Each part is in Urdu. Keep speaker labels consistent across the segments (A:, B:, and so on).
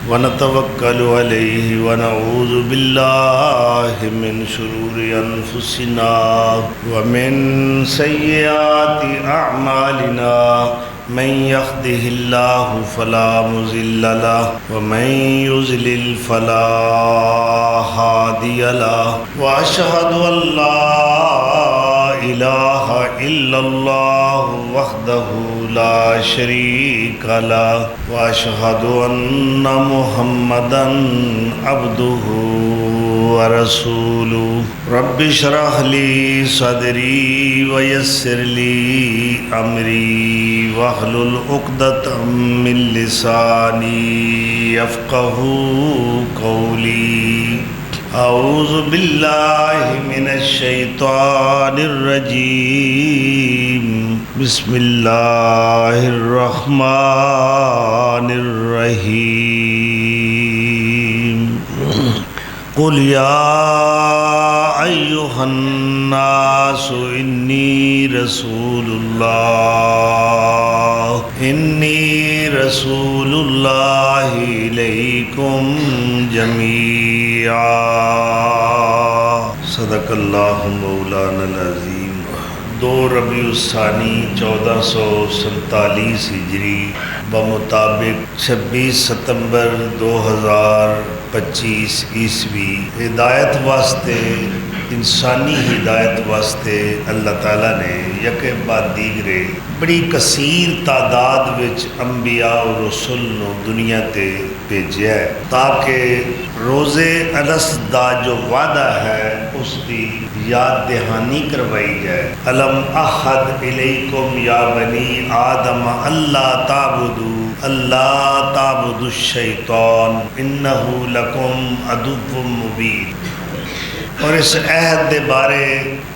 A: ونتوكل عليه ونعوذ بالله من شرور أنفسنا ومن سيئات أعمالنا من يهده الله فلا مضل له ومن يضلل فلا هادي له وأشهد أن لا إله إلا الله وحده لا شريك له وأشهد أن محمدا عبده ورسوله رب اشرح لي صدري ويسر لي أمري واحلل عقدة من لساني يفقهوا قولي اعوذ باللہ من الشیطان الرجیم بسم اللہ الرحمن الرحیم قل یا ایہا الناس انی رسول اللہ الیکم جمیعا صدق اللہ مولانا العظیم 2 ربیع الثانی 1447 ہجری بمطابق 26 ستمبر 2025 عیسوی ہدایت واسطے انسانی ہدایت واسطے اللہ تعالیٰ نے یکے بعد دیگرے بڑی کثیر تعداد وچ انبیاء و رسول نو دنیا تے بھیجیا ہے تاکہ روزے الست دا جو وعدہ ہے اس کی یاد دہانی کروائی جائے الم احد الیکم یا بنی آدم اللہ تعبدوا الشیطان انہ لکم عدو مبین۔ اور اس عہد دے بارے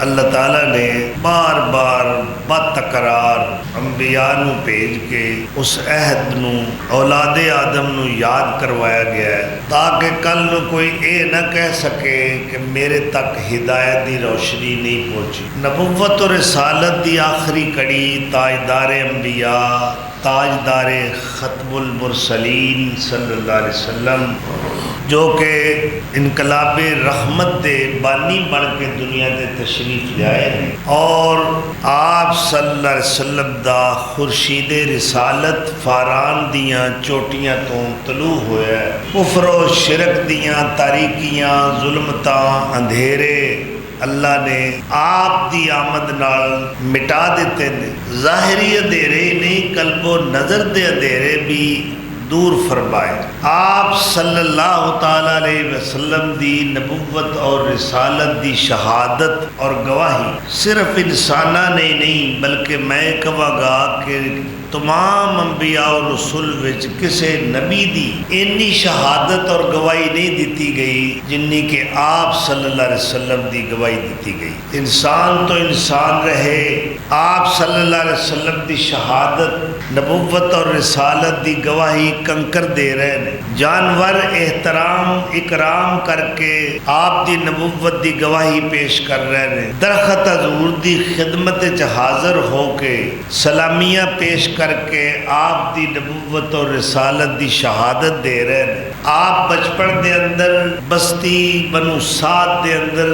A: اللہ تعالیٰ نے بار بار بتکرار انبیاء نو بھیج کے اس عہد نو اولاد آدم نو یاد کروایا گیا ہے تاکہ کل نو کوئی اے نہ کہہ سکے کہ میرے تک ہدایت دی روشنی نہیں پہنچی۔ نبوت و رسالت دی آخری کڑی تاجدار انبیاء تاجدار ختم المرسلین صلی اللہ علیہ وسلم جو کہ انقلاب رحمت دے بانی بن کے دنیا دے تشریف لائے ہیں اور آپ صلی اللہ علیہ وسلم دا خورشید رسالت فاران دیاں چوٹیاں تو طلوع ہویا ہے، کفر و شرک دیاں تاریکیاں ظلمتاں اندھیرے اللہ نے آپ دی آمد نال مٹا دیتے ہیں، ظاہری اندھیرے نہیں قلب و نظر دے اندھیرے بھی دور فرمائے۔ آپ صلی اللہ تعالیٰ علیہ وسلم دی نبوت اور رسالت دی شہادت اور گواہی صرف انسانہ نے نہیں بلکہ میں کہاں گا کہ تمام انبیاء اور رسول وچ کسے نبی دی انی شہادت اور گواہی نہیں دیتی گئی جنی کہ آپ صلی اللہ علیہ وسلم دی گواہی دیتی گئی۔ انسان تو انسان رہے، آپ صلی اللہ علیہ وسلم دی شہادت نبوت اور رسالت دی گواہی کنکر دے رہے ہیں، جانور احترام اکرام کر کے آپ دی نبوت دی گواہی پیش کر رہے ہیں، درخت حضور دی خدمت حاضر ہو کے سلامیاں پیش کر کے آپ دی نبوت اور رسالت دی شہادت دے رہے ہیں۔ آپ بچپن دے اندر بستی بنو سعد دے اندر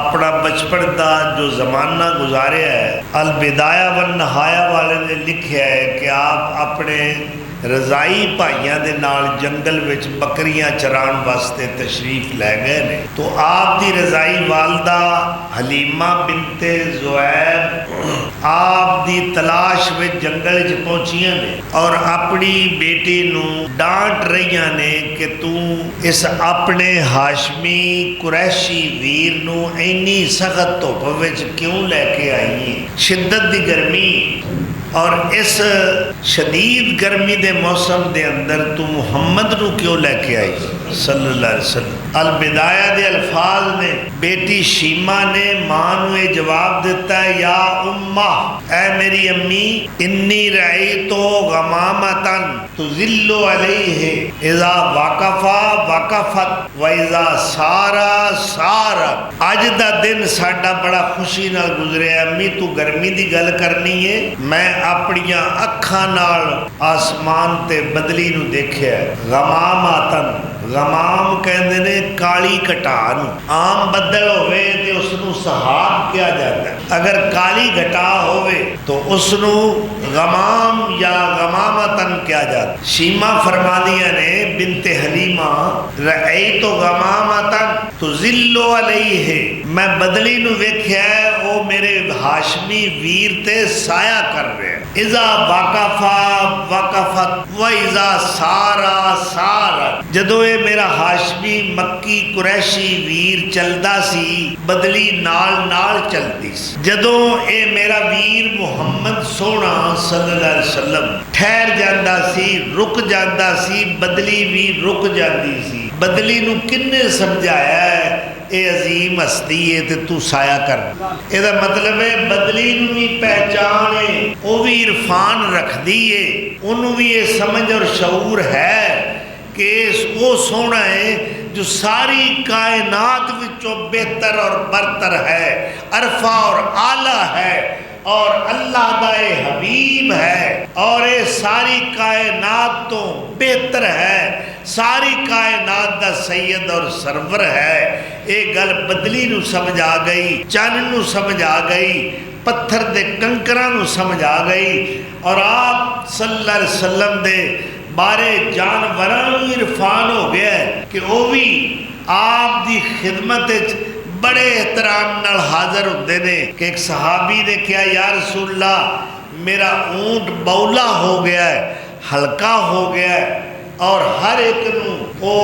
A: اپنا بچپن دا جو زمانہ گزاریا ہے، البدایہ والنہایہ والے نے لکھیا ہے کہ آپ اپنے رضائی بھائیاں دے نال جنگل وچ بکریاں چران واسطے تشریف لے گئے نے، تو آپ دی رضائی والدہ حلیمہ بنت زویب آپ دی تلاش وچ جنگل وچ پہنچیاں نے اور اپنی بیٹی نو ڈانٹ رہیاں نے کہ تو اس اپنے ہاشمی قریشی ویر نو اینی سخت دھوپ وچ کیوں لے کے آئی ہے؟ شدت دی گرمی اور اس شدید گرمی دے موسم دے اندر تو محمد نو کیوں لے کے آئی صلی اللہ علیہ وسلم؟ البدایہ دے الفاظ نے بیٹی شیما نے ماں نو یہ جواب دیتا ہے یا امہ، اے میری امی، انی رأیتو غمامتن تظل علیہ اذا وقفا وقفت و اذا سارا سارت۔ اج دا دن ساڈا بڑا خوشی نال گزریا امی، تو گرمی دی گل کرنی ہے، میں اپنیاں اکھاں نال آسمان تے بدلی نو دیکھیا ہے۔ غمامتن، غمام کہندے نے کالی کٹان، عام بدل ہوئے تے اس نو سحاب کیا جاتا ہے، اگر کالی گھٹا ہوئے تو اس نو غمام یا غمامتن کیا جاتا ہے۔ شیما فرمادیاں نے بنت حلیمہ رأیت غمامتن تظل علیہ، میں بدلی نو ویکھیا ہے او میرے ہاشمی ویر تے سایہ کر رہے ہیں۔ اذا وقفا وقفت و اذا سارا سارت، جدو اے میرا ہاشمی مکی قریشی ویر چلدا سی بدلی نال نال چلدی سی، جدو اے میرا ویر محمد سونا صلی اللہ علیہ وسلم ٹھہر جاندا سی رک جاندا سی بدلی بھی رک جاندی سی۔ بدلی نو کنے سمجھایا ہے اے عظیم ہستی ہے تے تو سایہ کر، اے دا مطلب ہے بدلی نو بھی پہچان ہے، او بھی عرفان رکھ دیئے، انہوں بھی یہ سمجھ اور شعور ہے کہ وہ سونا ہے جو ساری کائنات وچوں بہتر اور برتر ہے، عرفہ اور اعلیٰ ہے، اور اللہ دا اے حبیب ہے، اور اے ساری کائنات تو بہتر ہے، ساری کائنات دا سید اور سرور ہے۔ اے گل بدلی نو سمجھ آ گئی، چن نو سمجھ آ گئی، پتھر دے کنکراں نو سمجھ آ گئی، اور آپ صلی اللہ علیہ وسلم دے بارے جانوراں نو عرفان ہو گیا ہے کہ وہ بھی آپ دی خدمت بڑے احترام نال حاضر ہوندے نے۔ کہ ایک صحابی نے کہا یا رسول اللہ میرا اونٹ بولا ہو گیا ہے، ہلکا ہو گیا ہے، اور ہر ایک نو وہ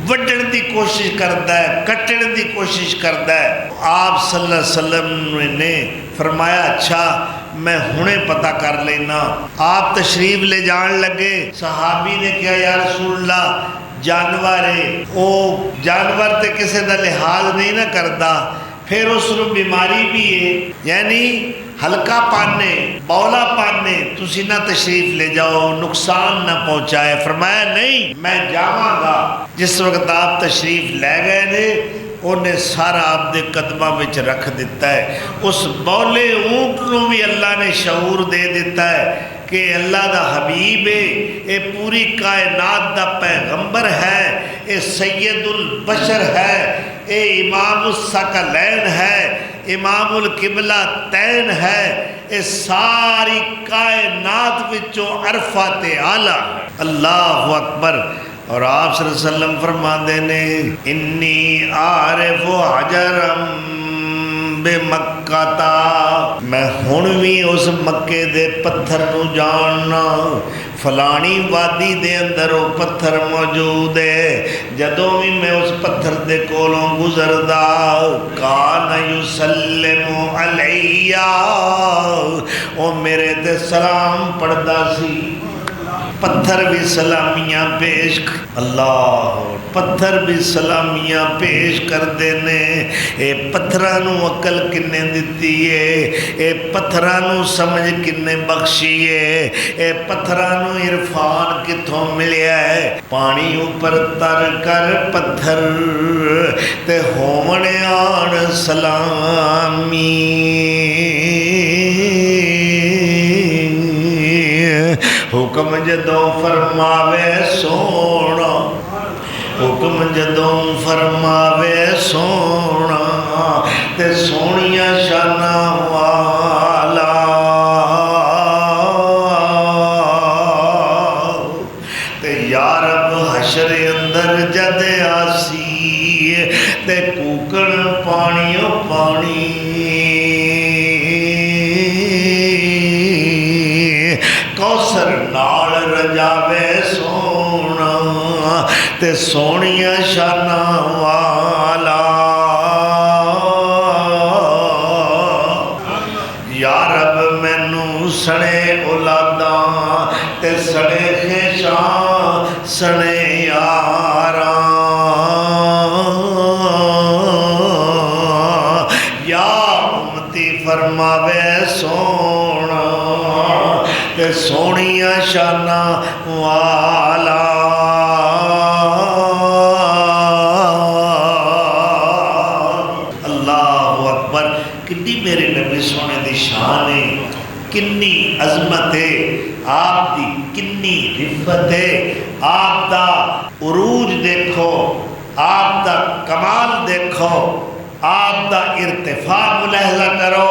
A: وڈن دی کوشش کرتا ہے، کٹن دی کوشش کرتا ہے۔ آپ صلی اللہ علیہ وسلم نے فرمایا اچھا میں ہنے پتہ کر لینا۔ آپ تشریف لے جان لگے، صحابی نے کہا یا رسول اللہ جانور ہے، وہ جانور تے کسے دا لحاظ نہیں نہ کرتا، پھر اس نو بیماری بھی ہے، یعنی ہلکا پانے بولا پانے، تسی نہ تشریف لے جاؤ نقصان نہ پہنچائے۔ فرمایا نہیں میں جاواں گا۔ جس وقت آپ تشریف لے گئے نے انہیں سارا آپ دے قدمہ وچ رکھ دیتا ہے۔ اس بولے اونٹ نو بھی اللہ نے شعور دے دیتا ہے کہ اللہ دا حبیب ہے، اے پوری کائنات دا پیغمبر ہے، اے سید البشر ہے، اے امام الثقلین ہے، امام القبلہ تین ہے، اے ساری کائنات وچوں عرفات اعلیٰ ہے۔ اللہ اکبر۔ اور آپ صلی اللہ علیہ وسلم فرماندے نے انی عارف حجرم بے مکہ تا، میں ہن بھی اس مکے دے پتھر نو جاننا، فلانی وادی دے اندر وہ پتھر موجود ہے، جدوں بھی میں اس پتھر دے کولوں گزردا کان یسلم علیہ، وہ میرے تے سلام پڑھدا سی۔ پتھر بھی سلامیاں پیش، اللہ پتھر بھی سلامیاں پیش کر دینے۔ اے پتھرانو عقل کنے دیتی ہے، اے پتھرانو سمجھ کنے بخشی ہے، اے پتھرانو عرفان کتھوں ملیا ہے۔ پانی اوپر تر کر پتھر تے ہومنے آن سلامی، حکم جدوں فرماوے سونا، حکم جدوں فرماوے سونا تے سونیاں شاناں والا، تے یا رب حشر اندر جد آسی تے کوکن پانیوں پانی، کوثر نال رجاوے سونا تے سونیاں شاناں والا، یا رب مینوں سڑے اولاداں تے سڑے خیشاں سڑے یاراں، تے سونیاں شاناں والا اللہ اکبر کنی میرے نبی سونے دی شان ہے کنی عظمت ہے آپ دی کنی رفت ہے آپ دا عروج دیکھو آپ دا کمال دیکھو آپ دا ارتفاع ملاحظہ کرو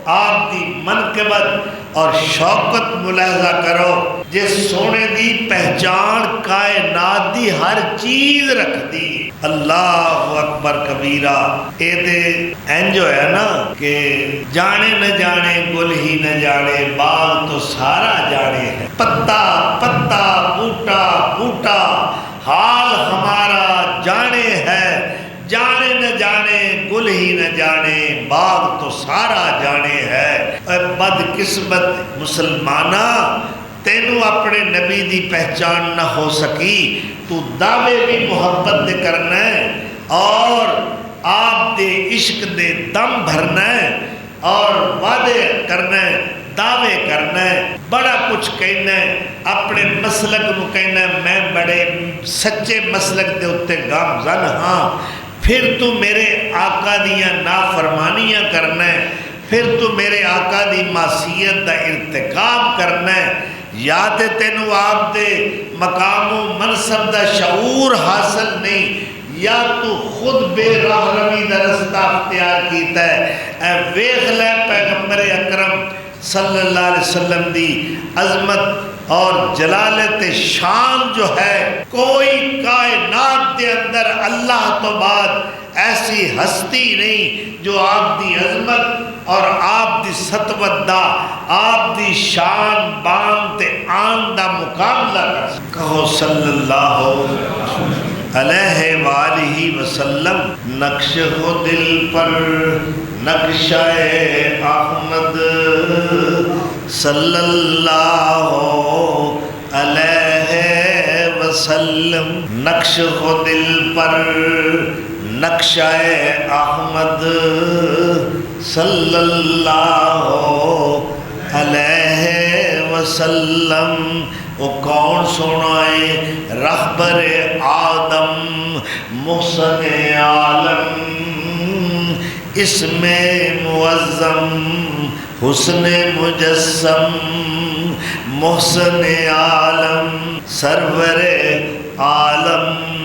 A: آپ دی منقبت اور شوکت ملاحظہ کرو جس سونے دی پہچان کائنات دی ہر چیز رکھ دی اللہ اکبر کبیرہ اے دے انجو ہے نا کہ جانے نہ جانے گل ہی نہ جانے باغ تو سارا جانے ہے پتا پتا بوٹا بوٹا حال ہمارا جانے ہے جانے نہ جانے گل ہی نہ جانے باغ تو سارا جانے ہے اے بدقسمت مسلمانہ تینوں اپنے نبی دی پہچان نہ ہو سکی تو دعوے بھی محبت دے کرنا ہے اور آپ دے عشق دے دم بھرنا ہے اور وعدے کرنا ہے دعوے کرنا ہے بڑا کچھ کہنا ہے اپنے مسلک نو کہنا ہے میں بڑے سچے مسلک دے اتے گامزن ہاں پھر تو میرے آقا دیاں نافرمانیاں کرنا ہے پھر تو میرے آقا دی معصیت دا ارتکاب کرنا ہے یا تے تینوں آپ دے مقام و منصب دا شعور حاصل نہیں یا تو خود بے راہ روی دا رستہ اختیار کیتا ہے اے ویخ لے پیغمبر اکرم صلی اللہ علیہ وسلم دی عظمت اور جلالت شان جو ہے کوئی کائنات دے اندر اللہ تو بعد ایسی ہستی نہیں جو آپ دی عظمت اور آپ دی سطوت دا آپ دی شان بان تے آن دا مقابلہ کر کہو صلی اللہ علیہ وآلہ وسلم نقش ہو دل پر نقشہ احمد صلی اللہ علیہ وسلم نقش ہو دل پر نقشہ احمد صلی اللہ علیہ وسلم وہ کون سنائے رہبر آدم محسن عالم اسم معظم حسن مجسم محسن عالم سرور عالم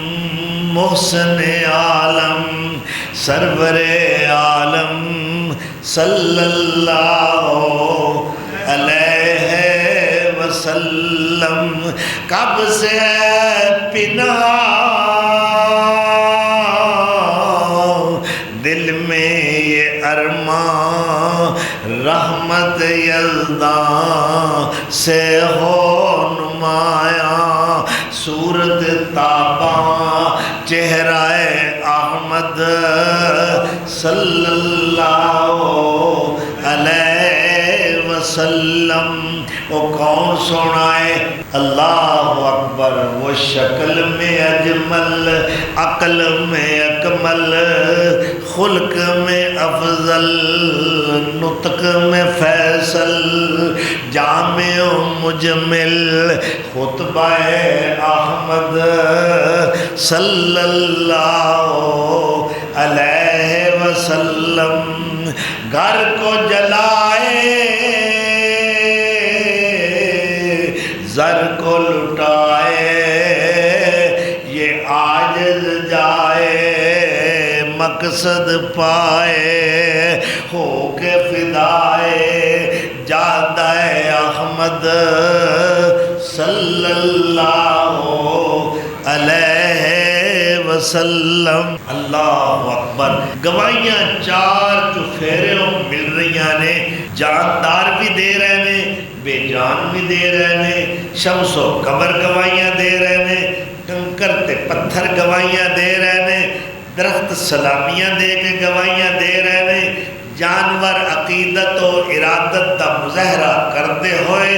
A: محسن عالم سرور عالم صلی اللہ علیہ وسلم کب سے پنہاں دل میں یہ ارمان رحمت یلداں سے ہو نمایاں صورت تاباں چہرہ احمد صلی اللہ علیہ وسلم وہ کون سنائے اللہ اکبر وہ شکل میں اجمل عقل میں اکمل خلق میں افضل نطق میں فیصل جامع و مجمل خطبہ احمد صلی اللہ علیہ وسلم گھر کو جلائے زر کو لٹائے یہ عاجز جائے مقصد پائے ہو کے فدائے جادہ احمد صلی اللہ علیہ وسلم اللہ اکبر گواہیاں چار چفیرے مل رہی نے جاندار بھی دے رہے نے بے جان بھی دے رہے نے شمس و قمر گواہیاں دے رہے نے کنکر تے پتھر گواہیاں دے رہے نے درخت سلامیاں دے کے گواہیاں دے رہے نے جانور عقیدت و ارادت دا مظاہرہ کرتے ہوئے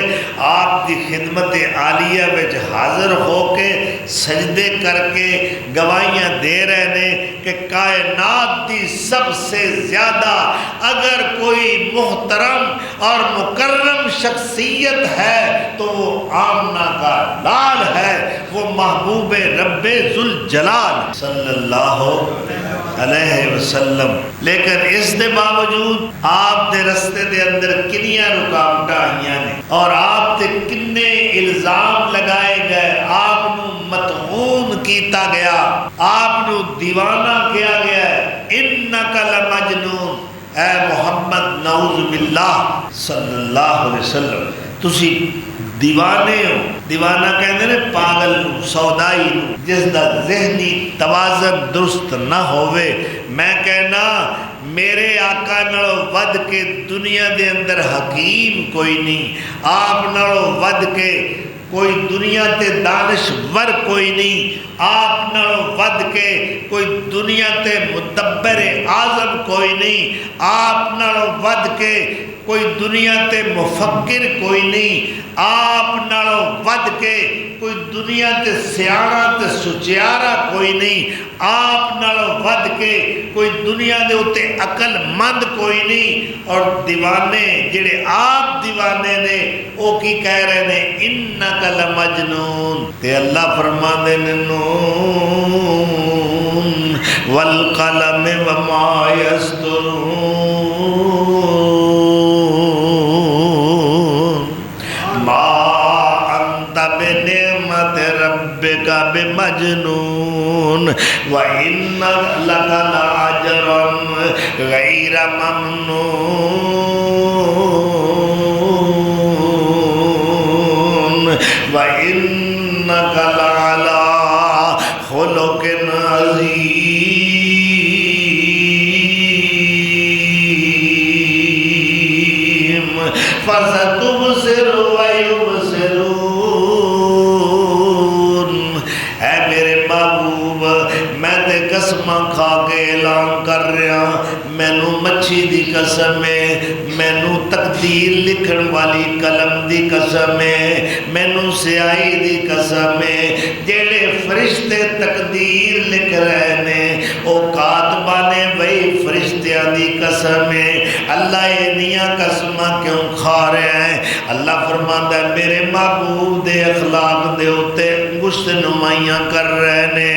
A: آپ دی خدمت عالیہ وچ حاضر ہو کے سجدے کر کے گواہیاں دے رہے نے کہ کائنات دی سب سے زیادہ اگر کوئی محترم اور مکرم شخصیت ہے تو وہ آمنہ کا لال ہے، وہ محبوب رب ذوالجلال صلی اللہ علیہ وسلم۔ لیکن اس دے باوجود آپ دے رستے دے اندر کنیاں رکاوٹاں آئیاں نے اور آپ تے کنے الزام لگائے گئے، آپ نو مطعون کیتا گیا، آپ نو دیوانہ کیا گیا ہے۔ انک لمجنون، اے محمد نعوذ باللہ صلی اللہ علیہ وسلم تسی دیوانے ہو۔ دیوانہ کہندے نے پاگل نو، سودائی نو، جس دا ذہنی توازن درست نہ ہوئے۔ میں کہنا میرے آقا نالوں ود کے دنیا دے اندر حکیم کوئی نہیں، آپ نالوں ود کے کوئی دنیا تے دانشور کوئی نہیں، آپ نالوں ود کے کوئی دنیا تے مدبر اعظم کوئی نہیں، آپ نالوں ود کے کوئی دنیا تے مفکر کوئی نہیں، آپ نالوں ود کے کوئی دنیا تے سیاڑا تے سچیارا کوئی نہیں، آپ نالوں ود کے کوئی دنیا دے اتے عقل مند کوئی نہیں۔ اور دیوانے جڑے آپ دیوانے نے او کی کہہ رہے نے انک لمجنون، تے اللہ فرما دے نون والقلم وما یسطرون بمجنون وَإِنَّ لَكَ لَأَجْرًا غَيْرَ مَمْنُونٍ وَإِنَّكَ لَعَلَىٰ خُلُقٍ عَظِيمٍ فَسَتُبْصِرُ وَيُبْصِرُونَ۔ قسماں کھا کے اعلان کر رہا، مینوں مچھی دی قسم ہے، مینوں تقدیر لکھن والی قلم دی قسم ہے، مینوں سیاہی دی قسم ہے، جڑے فرشتے تقدیر لکھ رہے نے او کاتبہ نے وہی فرشتیاں دی قسم ہے۔ اللہ انہیاں قسماں کیوں کھا رہے ہیں؟ اللہ فرماتا ہے میرے محبوب دے اخلاق دے ہوتے انگشت نمائیاں کر رہے نے،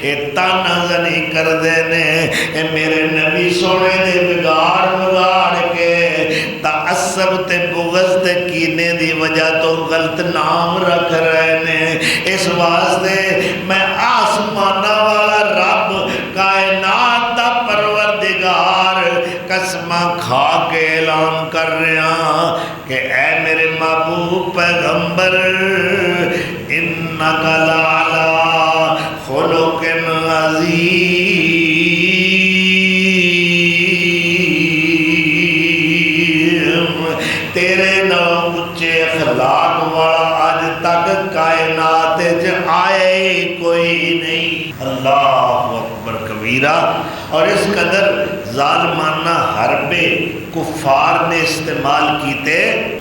A: اے تانا زنی کر دے نے، اے میرے نبی سونے دے بگاڑ بگاڑ کے تعصب تے بغض تے کینے دی وجہ تو غلط نام رکھ رہے نے۔ اس واسطے میں آسمانہ والا رب کائنات دا پروردگار قسمہ کھا کے اعلان کر رہا کہ اے میرے محبوب پیغمبر انک لعلی خلق عظیم، تیرے نام اچھے اخلاق والا آج تک کائنات آئے کوئی نہیں۔ اللہ اکبر کبیرہ۔ اور اس قدر ظالمانہ حرب کفار نے استعمال کیتے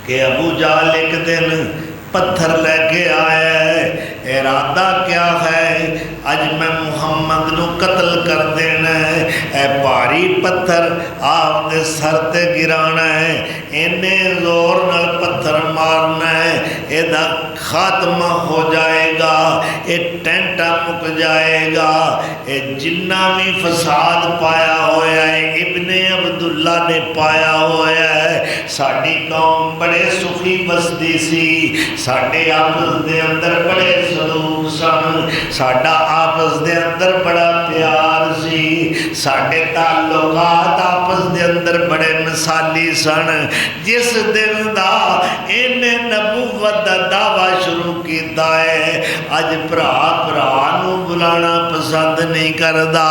A: کہ ابو جہل ایک دن پتھر لے کے آیا ہے، ارادہ کیا ہے؟ اج میں محمد نو قتل کر دینا ہے، اے بھاری پتھر آپ دے سر تے گرانا ہے، اینے زور نال پتھر مارنا ہے، اے دا خاتمہ ہو جائے گا، اے ٹینٹا مک جائے گا، اے جنہ بھی فساد پایا ہویا ہے ابن عبداللہ نے پایا ہویا ہے۔ ساڑی قوم بڑے سخی بستی سی، ساڑے آپس دے اندر بڑے سلوک سن، ساڑا آپس دے اندر بڑا پیار سی، ساڑے تعلقات آپس دے اندر بڑے مثالی سن۔ جس دن دا انہیں نبوت دا دعویٰ شروع کیتا ہے، اج پرانو بلانا پسند نہیں کردا،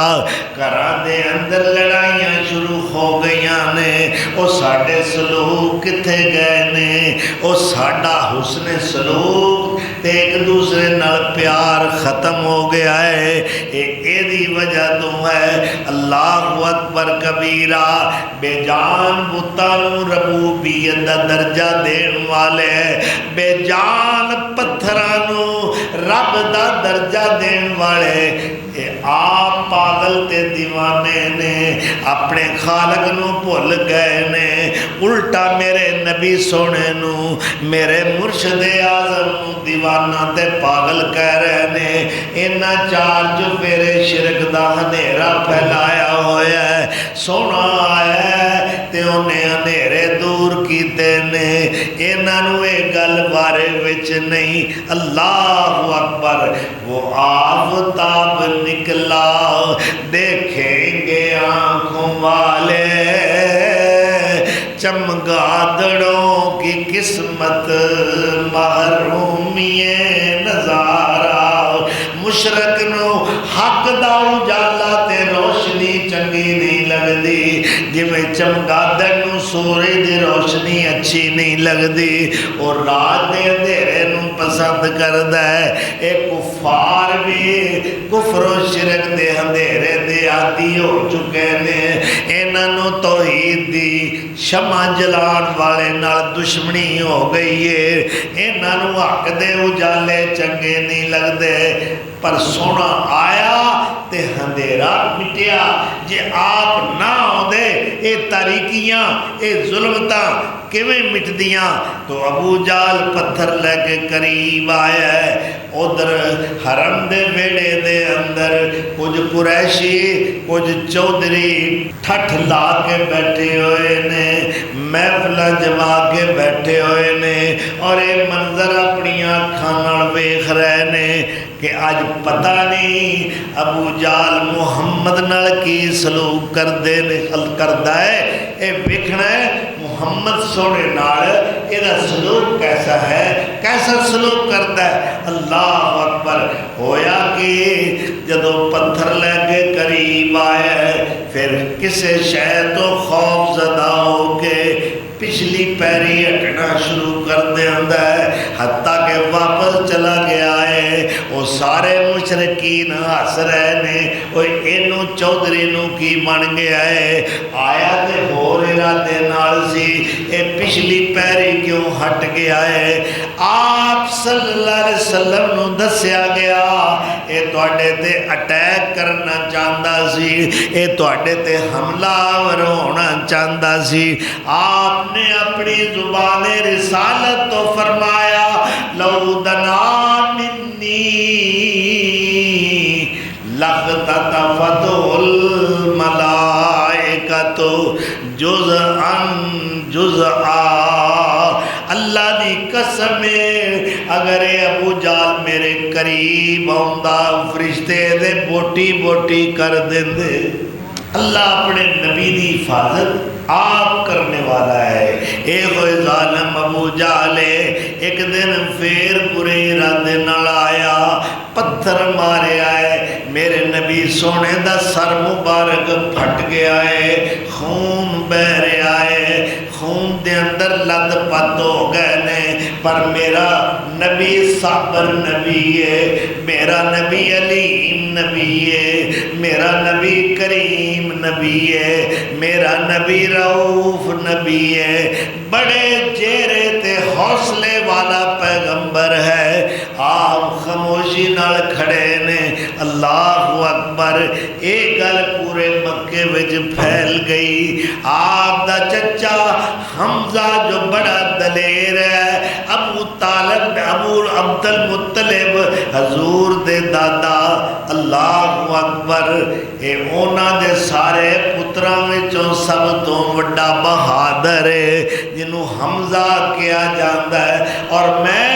A: گھراں دے اندر لڑائیاں شروع ہو گئیاں نے، او ساڑے سلوک کتھے گئے نے، او ساڑا حسن سلوک تے ایک دوسرے نال پیار ختم ہو گیا ہے۔ اے دی وجہ تو ہے اللہ اکبر کبیرہ، بے جان بتانو ربوبیت دا درجہ دین والے، بے جان پتھرانو رب دا درجہ دین والے، آپ پاگل تے دیوانے نے اپنے خالق نو بھول گئے نے، الٹا میرے نبی سونے نو میرے مرشد اعظم نو دیوانہ تے پاگل کہہ رہے نے۔ اینا چار چفیرے شرک دا اندھیرا پھیلایا ہویا ہے، سونا آیا ہے تے انہیں اندھیرے دور کیتے نے، اینا نو ایک گل بارے وچ نہیں۔ اللہ اکبر، وہ آفتاب نکلا دیکھیں گے آنکھوں والے، چمگادڑوں کی قسمت محرومی نظارہ، مشرق نو حق دا اجالا تے روشنی چنگی نہیں لگدی، جی میں چمگادڑ نو سورج دی روشنی اچھی نہیں لگدی، اور رات دے اندھیرے نو پسند کردا ہے۔ ایک کفار بھی کفر و شرک دے اندھیرے دے عادی ہو چکے نے، انہاں نو توحید دی شمع جلان والے نال دشمنی ہو گئی ہے، انہاں نو حق دے اجالے چنگے نہیں لگدے، پر سونا آیا تے اندھیرا مٹیا۔ جے آپ نہ ہوندے اے تاریکیاں اے ظلمتاں کیویں مٹ دیاں؟ تو ابو جال پتھر لے کے قریب آیا ہے، ادھر حرم دے بیڑے دے اندر کچھ قریشی کچھ چودھری ٹھٹھ لا کے بیٹھے ہوئے نے، محفلہ جما کے بیٹھے ہوئے نے، اور یہ منظر اپنی آنکھاں نال ویکھ رہے نے کہ آج پتہ نہیں ابو جال محمد نال کی سلوک کردا ہے، اے ویکھنا ہے محمد سونے نال یہ سلوک کیسا ہے، کیسا سلوک کرتا ہے۔ اللہ اکبر، ہویا کہ جدو پتھر لے کے قریب آیا ہے، پھر کسے شے تو خوف زدہ ہو کے پچھلی پیری ہٹنا شروع کر دیندہ ہے، حتیٰ کہ واپس چلا گیا ہے۔ وہ سارے مشرکین ہس رہے نے، وہ اینو چودھری نو کی بن گیا ہے، آیا تے ہور ارادے نال سی، اے پچھلی پیری کیوں ہٹ گیا ہے؟ آپ صلی اللہ علیہ وسلم نو دسیا گیا اے تواڈے تے اٹیک کرنا چاہندا سی، اے تواڈے تے حملہ آور ہونا چاہندا سی۔ آپ نے اپنی زبان رسالت تو فرمایا لو دنا منی لقطفت الملائکۃ جزءاً جزءا، اللہ دی قسم ہے اگر ابو جال میرے قریب آندا فرشتے دے بوٹی بوٹی کر دیندے۔ اللہ اپنے نبی دی حفاظت آپ کرنے والا ہے۔ ایک ظالم ابو جہل ایک دن پھر برے ارادے نال آیا، پتھر مارے آئے، میرے نبی سونے دا سر مبارک پھٹ گیا ہے، خون بہ رہا ہے، خون دے اندر لد پت ہو گئے نے، پر میرا نبی صابر نبی ہے، میرا نبی علیم نبی ہے، میرا نبی کریم نبی ہے، میرا نبی رؤوف نبی ہے، بڑے چہرے تے حوصلے والا پیغمبر ہے۔ آپ خاموشی نال کھڑے نے۔ اللہ اکبر، ایک گل پورے مکے وچ پھیل گئی۔ آپ دا چچا حمزہ جو بڑا دلیر ہے، ابو طالب ابو عبد المطلب حضور دے دادا، اللہ اکبر، اے اونا دے سارے پتراں وچوں سب تو وڈا بہادر ہے جنہوں حمزہ کیا جاندہ ہے۔ اور میں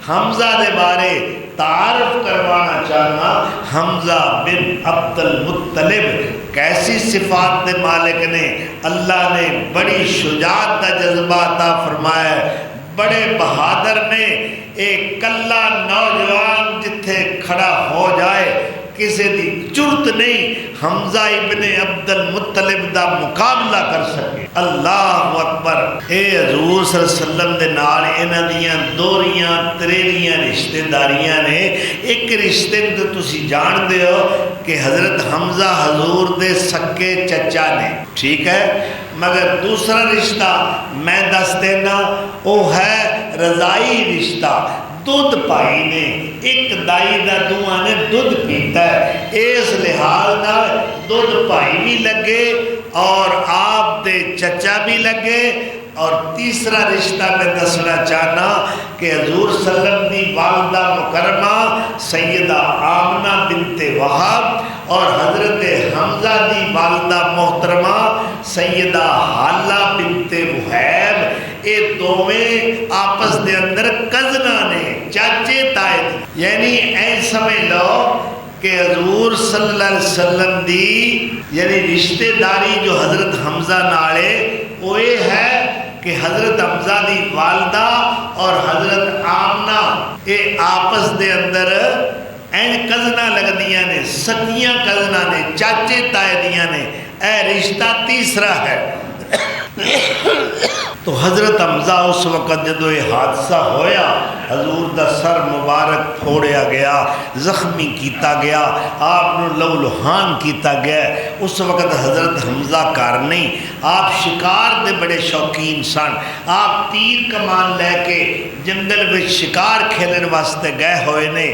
A: حمزہ دے بارے تعارف کروانا چاہنا، حمزہ بن عبد المطلب کیسی صفات دے مالک نے، اللہ نے بڑی شجاعت دا جذبہ عطا فرمایا، بڑے بہادر نے۔ ایک کلا نوجوان جتھے کھڑا ہو جائے کسی دی جرت نہیں حمزہ ابن عبد المطلب دا مقابلہ کر سکے۔ اللہ اکبر۔ اے حضور صلی اللہ علیہ وسلم دے نال انہاں دیاں دوریاں تریریاں رشتہ داریاں نے۔ ایک رشتے تو تسی جان دے ہو کہ حضرت حمزہ حضور دے سکے چچا نے، ٹھیک ہے، مگر دوسرا رشتہ میں دس دینا وہ ہے رضائی رشتہ۔ دودھ پائی نے ایک دائی دا دوہاں نے دودھ پیتا ہے، اس لحاظ نال دودھ پائی بھی لگے اور آپ دے چچا بھی لگے۔ اور تیسرا رشتہ میں دسنا چاہنا کہ حضور صلی اللہ علیہ وسلم دی والدہ مکرمہ سیدہ آمنہ بنت وہب اور حضرت حمزہ دی والدہ محترمہ سیدہ حالہ بنت وہیب، اے دوویں آپس دے اندر کزنہ نے، چاچے تائے دی، یعنی اے سمجھ لو کہ حضور صلی اللہ علیہ وسلم دی یعنی رشتہ داری جو حضرت حمزہ نالے وہ یہ ہے کہ حضرت حمزہ دی والدہ اور حضرت آمنہ یہ آپس دے اندر این کزنہ لگ دیاں نے، سکیاں کزنہ نے، چاچے تائے دیاں نے، اے رشتہ تیسرا ہے۔ تو حضرت حمزہ اس وقت جدو یہ حادثہ ہویا حضور دا سر مبارک پھوڑیا گیا، زخمی کیتا گیا، آپ نے لو لہان کیتا گیا، اس وقت حضرت حمزہ کار نہیں، آپ شکار دے بڑے شوقین سن، آپ تیر کمان لے کے جنگل میں شکار کھیلن واسطے گئے ہوئے نے۔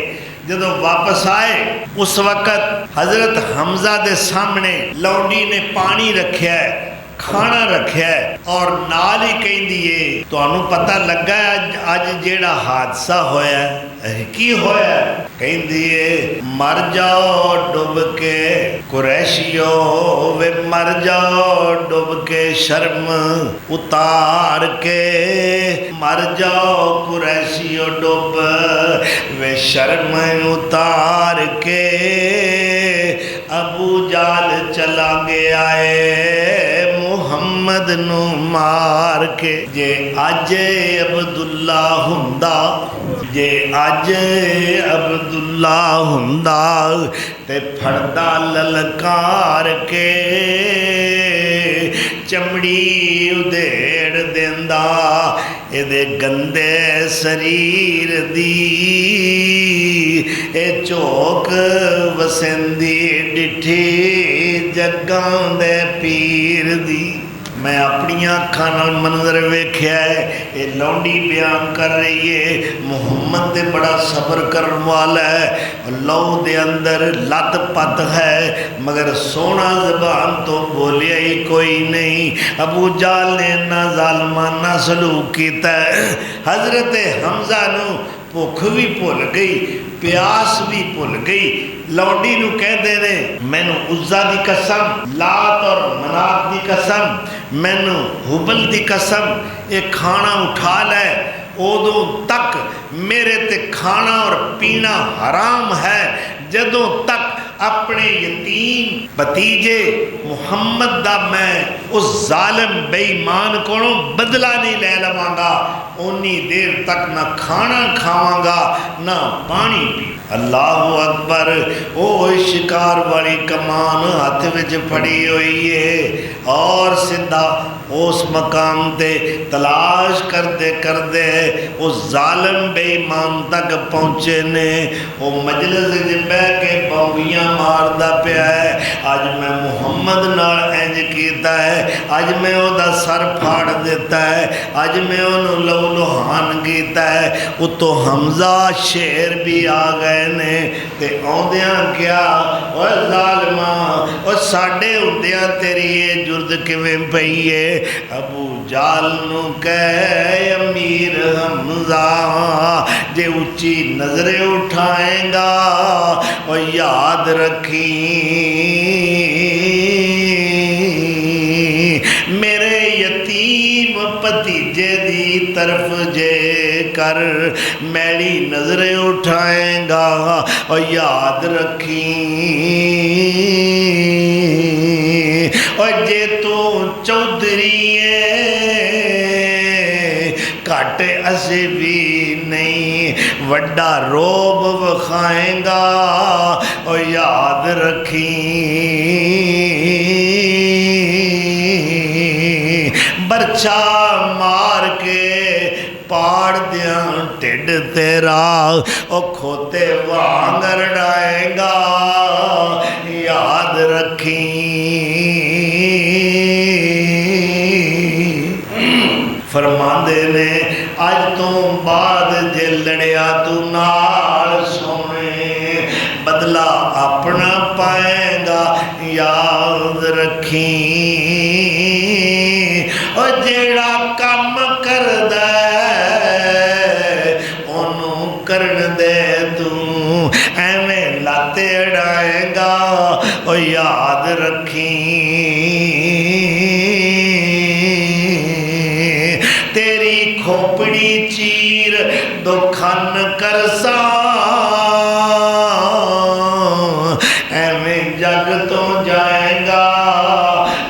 A: جدو واپس آئے اس وقت حضرت حمزہ دے سامنے لونڈی نے پانی رکھیا ہے، کھانا رکھیا ہے اور نال ہی کہیں دیئے تو انہوں پتہ لگا ہے آج جیڑا حادثہ ہویا ہے کی ہویا ہے، کہیں دیئے مر جاؤ ڈوب کے قریشیو وے مر جاؤ ڈوب کے شرم اتار کے، مر جاؤ قریشیو ڈوب وے شرم اتار کے، ابو جال چلا گیا ہے محمد نو مار کے۔ جے آج عبداللہ ہندہ، جے آج عبداللہ ہندہ تے پھڑدا للکار کے، چمڑی ادھیڑ دیندہ اے دے گندے سریر دی، اے چوک وسندی ڈٹھی جگاں دے پیر دی۔ میں اپنی آنکھاں نال منظر ویکھیا ہے، یہ لونڈی بیان کر رہی ہے محمد دے بڑا صبر کرن والا ہے، لو دے اندر لت پت ہے مگر سونا زبان تو بولیا ہی کوئی نہیں۔ ابو جال نے نہ ظالمانہ سلوک کیتا ہے، حضرت حمزہ نو بھوک بھی بھول گئی، پیاس بھی بھول گئی، لونڈی نو کہہ دے نے مینو عزا دی قسم، لات اور منات دی قسم، مینو حبل دی قسم، یہ کھانا اٹھا لے، اودوں تک میرے تے کھانا اور پینا حرام ہے جدوں تک اپنے یتیم بھتیجے محمد دا میں اس ظالم بے ایمان کونوں بدلہ نہیں لے لواں گا، انی دیر تک نہ کھانا کھاواں گا نہ پانی پی۔ اللہ اکبر۔ او شکار والی کمان ہاتھ وچ پھڑی ہوئی ہے اور سدھا اس مقام تے تلاش کردے کردے اس ظالم بے ایمان تک پہنچے نے۔ وہ مجلس وچ بیٹھ کے بونگیاں ماردا پیا ہے، اج میں محمد نال انج کیتا ہے، اج میں او دا سر پھاڑ دیتا ہے، اج میں اونوں لو لوہان کیتا ہے۔ اتو حمزہ شیر بھی آ گئے نے تے آندیاں کیا او ظالماں او ساڈے ہوندیاں تیری یہ جرد کیویں پئی ہے؟ ابو جال نو کہے امیر حمزہ جے اونچی نظریں اٹھائیں گا اور یاد رکھیں میرے یتیم پتیجے دی طرف جے کر میری نظریں اٹھائیں گا اور یاد رکھیں اور جے تو چودھری ہے کاٹے اسے بھی نہیں وڈا روب وکھائیں گا او یاد رکھیں برچا مار کے پاڑ دیاں ٹھڈ تیرا او کھوتے وانگر ڈائیں گا یاد رکھیں فرماندے نے اج تو بعد جے لڑیا تو نال سونے بدلہ اپنا پائے گا یاد رکھیں اور جیڑا کم کردہ انہوں کرن دے تو ایویں لاتے اڑائے گا اور یاد رکھیں تیری کھوپڑی چیر دو کھن کرساں ایویں جگ تو جائے گا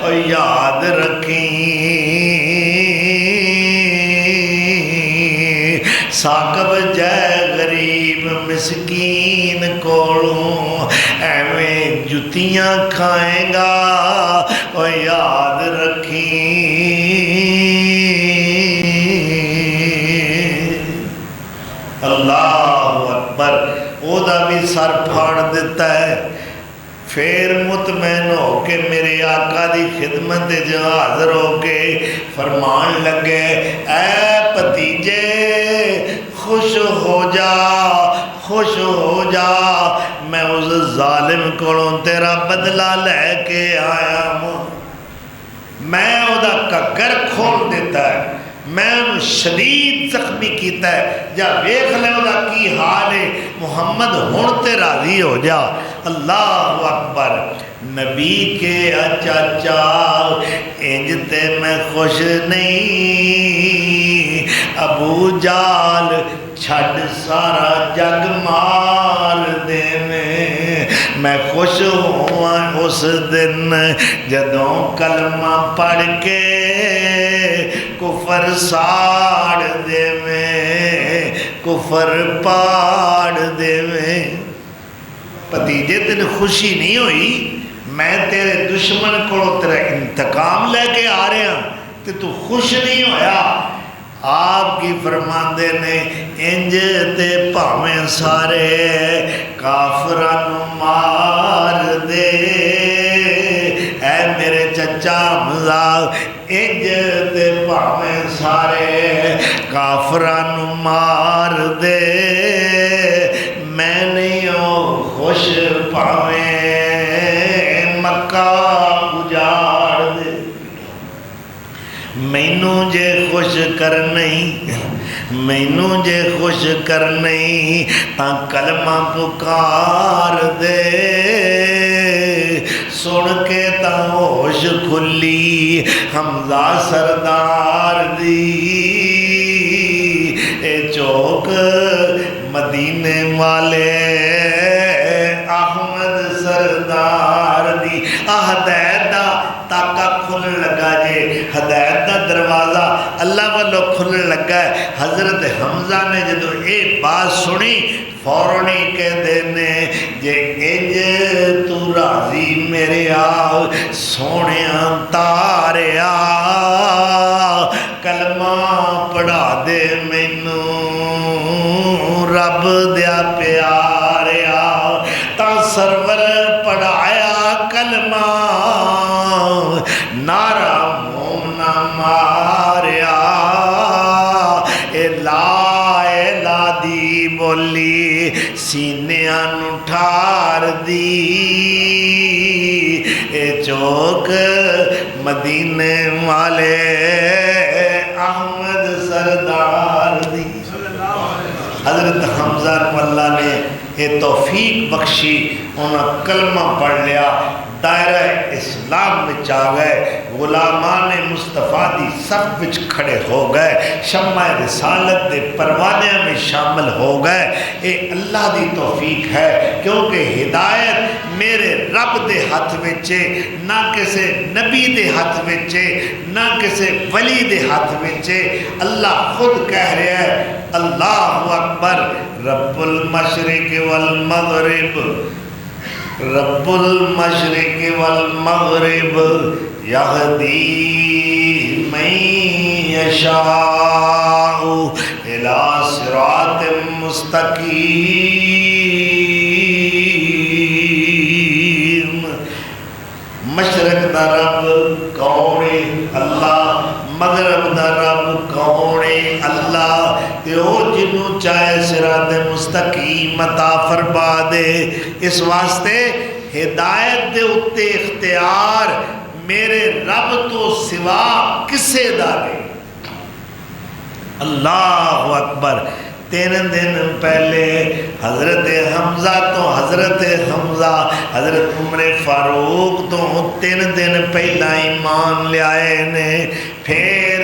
A: اور یاد رکھیں ساکب جائے غریب مسکین کولوں ایویں جتیاں کھائیں گا اور یاد رکھیں اللہ اکبر او دا بھی سر پھاڑ دیتا ہے پھر مطمئن ہو کے میرے آقا دی خدمت جو حاضر ہو کے فرمان لگے اے پتیجے خوش ہو جا میں اس ظالم کولوں تیرا بدلہ لے کے آیا ہوں میں او دا کگر کھول دیتا ہے میں انہوں شدید زخمی کیتا ہے جا ویکھ لے دا کی حال ہے محمد ہونتے راضی ہو جا اللہ اکبر نبی کے اچاچا انجتے میں خوش نہیں ابو جال چھڑ سارا جگ مار دینے میں خوش ہوا اس دن جدوں کلمہ پڑھ کے کفر ساڑ دے میں کفر پاڑ دے میں پتیجے تین خوشی نہیں ہوئی میں تیرے دشمن کو تیرا انتقام لے کے آ رہے ہیں تو خوش نہیں ہویا آپ کی فرماندے نے انج تے پاویں سارے کافران مار دے اے میرے چچا حمزہ انج تے پاویں سارے کافران مار دے میں نہیں ہوں خوش پاویں مکہ اجاڑ دے مینوں جے خوش کر نہیں مینوں جے خوش کر نہیں تاں کلمہ پکار دے سن کے تاں ہوش کھلی حمزہ سردار دی اے چوک مدینے والے احمد سردار دی ہدایت دا تاکہ کھلن لگا جے ہدایت دا دروازہ اللہ والو کھلن لگا ہے حضرت حمزہ نے جدو ایک بات سنی فوراً کے دینے جے انج تو راضی میرے آؤ سونے تارے آ کلمہ پڑھا دے مینوں رب دیا پیارے آ تا سرور پڑھایا کلمہ نعرہ مومنہ ماریا اے لا دی بولی سینیاں نٹھار دی اے چوک مدینے والے احمد سردار دی حضرت حمزہ اللہ نے یہ توفیق بخشی انہاں کلمہ پڑھ لیا دائرہ اسلام میں چاہ گئے غلامان مصطفیٰ دی صف وچ کھڑے ہو گئے شمع رسالت دے پروانے میں شامل ہو گئے اے اللہ دی توفیق ہے کیونکہ ہدایت میرے رب دے ہاتھ وچے نہ کسے نبی دے ہاتھ وچے نہ کسے ولی دے ہاتھ وچے اللہ خود کہہ رہا ہے اللہ اکبر. رب المشرق والمغرب، رب المشرق والمغرب یہدی من یشاء الی صراط مستقیم. مشرق دا رب کون ہے؟ اللہ. مغرب دا رب کون ہے؟ اللہ. تے او جنوں چاہے صراط مستقیم عطا فرما دے. اس واسطے ہدایت دے اتے اختیار میرے رب تو سوا کسے دا نہیں. اللہ اکبر. 3 دن پہلے حضرت حمزہ تو حضرت عمر فاروق تو 3 دن پہلا ایمان لے آئے نے. پھر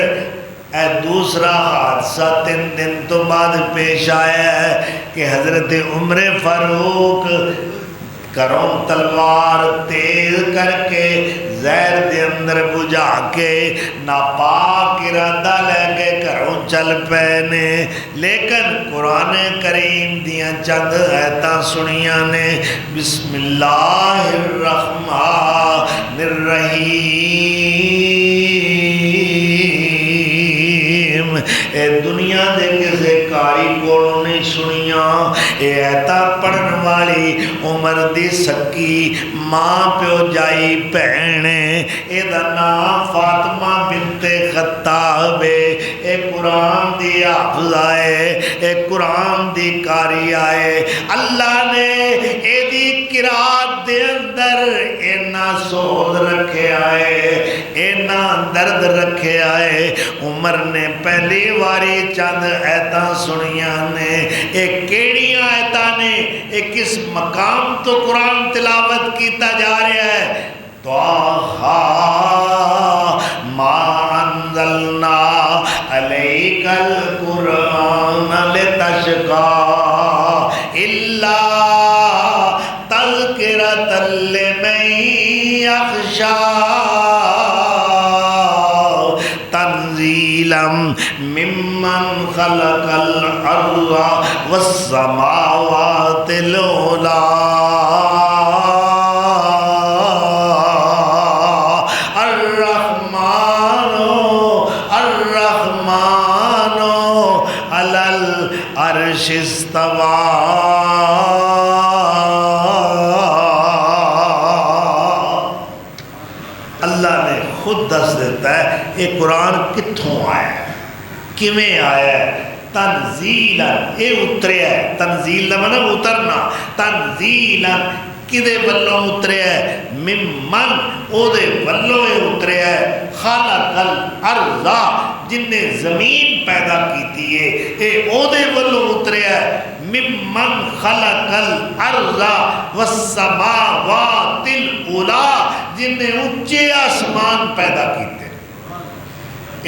A: اے دوسرا حادثہ 3 دن تو بعد پیش آیا ہے کہ حضرت عمر فاروق کروں تلوار تیز کر کے زہر دے اندر بجھا کے ناپاک ارادہ لے کے گھروں چل پے نے. لیکن قرآن کریم دیاں چند آیتاں سنیاں نے. بسم اللہ الرحمن الرحیم. اے دنیا دے کسے کاری کولوں نہیں سنیاں. اے ایتا پڑھن والی عمر دی سکی ماں پیو جائی بہنے. اے دا نام فاطمہ بنت خطاب. اے قرآن دی حافظ آئے، اے قرآن دی کاری آئے. اللہ نے اے دی قرآت دے اندر اینا سوز رکھے آئے، اینا درد رکھے آئے. عمر نے پہلی واری چند ایتاں سنیاں نے. ایک کیڑی آیتاں نے، ایک کس مقام تو قرآن تلاوت کیتا جا رہا ہے. طٰہٰ مَا أَنزَلْنَا عَلَيْكَ الْقُرْآنَ لِتَشْقَىٰ إِلَّا تَذْكِرَةً لِمَن يَخْشَىٰ تنزیلا ممن خلق الارض والسماوات العلی. الرحمن علی العرش استوى. اللہ نے خود دس دیتا ہے یہ قرآن کتھوں آیا ہے، کیویں آیا ہے. تنزیلا اے اترے ہے. تنزیل دا مطلب اترنا. تنزیلا کدے ولوں اترے ہے؟ ممن او دے ولوں اترے ہے. خلق الارض جن نے زمین پیدا کیتی ہے اے او دے ولوں اترے ہے. ممن خلق الارض والسماوات العلی جن نے اونچے آسمان پیدا کیتے.